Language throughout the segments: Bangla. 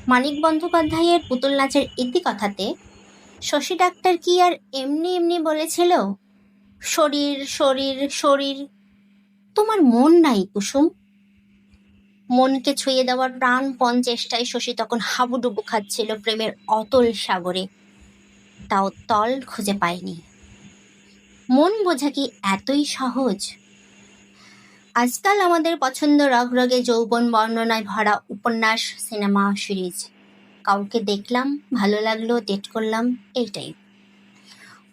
মানিক বন্দ্যোপাধ্যায়ের পুতুল নাচের ইতিকথাতে শশী ডাক্তার কি আর এমনি এমনি বলেছিল, শরীর শরীর শরীর? তোমার মন নাই কুসুম। মনকে ছুঁয়ে দেওয়ার প্রাণপণ চেষ্টায় শশী তখন হাবুডুবু খাচ্ছিল প্রেমের অতল সাগরে, তাও তল খুঁজে পায়নি। মন বোঝা কি এতই সহজ? আজকাল আমাদের পছন্দ রগরগে যৌবন বর্ণনায় ভরা উপন্যাস, সিনেমা, সিরিজ। কাউকে দেখলাম, ভালো লাগলো, ডেট করলাম, এইটাই।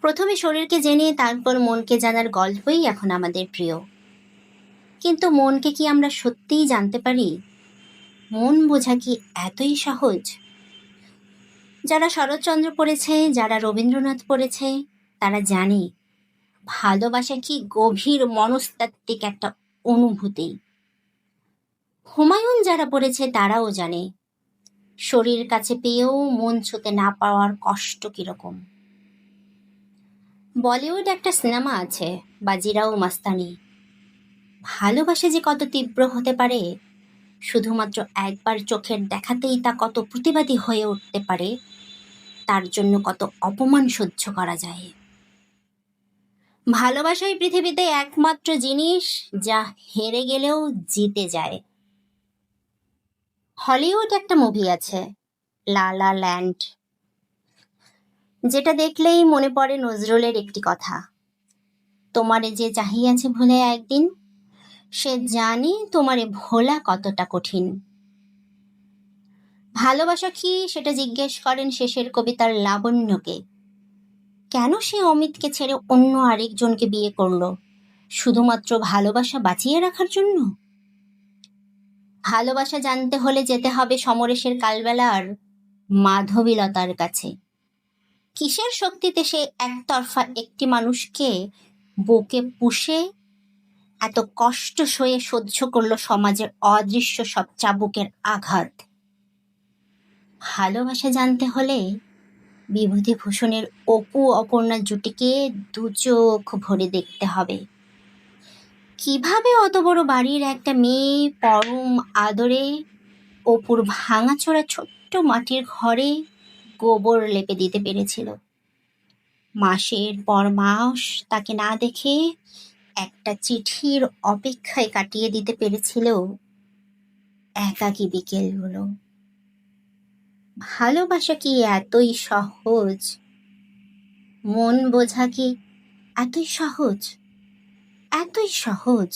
প্রথমে শরীরকে জেনে তারপর মনকে জানার গল্পই এখন আমাদের প্রিয়। কিন্তু মনকে কি আমরা সত্যিই জানতে পারি? মন বোঝা কি এতই সহজ? যারা শরৎচন্দ্র পড়েছে, যারা রবীন্দ্রনাথ পড়েছে, তারা জানে ভালোবাসা কি গভীর মনস্তাত্ত্বিক একটা অনুভূতি। হুমায়ুন যারা পড়েছে তারাও জানে শরীর কাছে পেয়েও মন ছুঁতে না পাওয়ার কষ্ট কিরকম। বলিউড একটা সিনেমা আছে, বাজিরাও মাস্তানি। ভালোবাসা যে কত তীব্র হতে পারে, শুধুমাত্র একবার চোখের দেখাতেই তা কত প্রতিবাদী হয়ে উঠতে পারে, তার জন্য কত অপমান সহ্য করা যায়। ভালোবাসাই পৃথিবীতে একমাত্র জিনিস যা হেরে গেলেও জিতে যায়। হলিউড একটা মুভি আছে, লা লা ল্যান্ড, যেটা দেখলেই মনে পড়ে নজরুলের একটি কথা, তোমারে যে চাহিয়াছে ভুলে একদিন, সে জানি তোমারে ভোলা কতটা কঠিন। ভালোবাসা কি সেটা জিজ্ঞেস করেন শেষের কবিতার লাবণ্যকে। কেন সে অমিতকে ছেড়ে অন্য আরেকজনকে বিয়ে করলো? শুধুমাত্র ভালোবাসা বাঁচিয়ে রাখার জন্য? ভালোবাসা জানতে হলে যেতে হবে সমরেশের কালবেলার মাধবীলতার কাছে। কিসের শক্তিতে সে একতরফা একটি মানুষকে বুকে পুষে এত কষ্ট সয়ে সহ্য করলো সমাজের অদৃশ্য সব চাবুকের আঘাত? ভালোবাসা জানতে হলে বিভূতিভূষণের অপু অপর্ণা জুটিকে দু চোখ ভরে দেখতে হবে। কিভাবে অত বড় বাড়ির একটা মেয়ে পরম আদরে অপুর ভাঙাচোরা ছোট্ট মাটির ঘরে গোবর লেপে দিতে পেরেছিল। মাসের পর মাস তাকে না দেখে একটা চিঠির অপেক্ষায় কাটিয়ে দিতে পেরেছিল একাকী বিকেলগুলো। ভালোবাসা কি এতই সহজ? মন বোঝা কি এতই সহজ? এতই সহজ?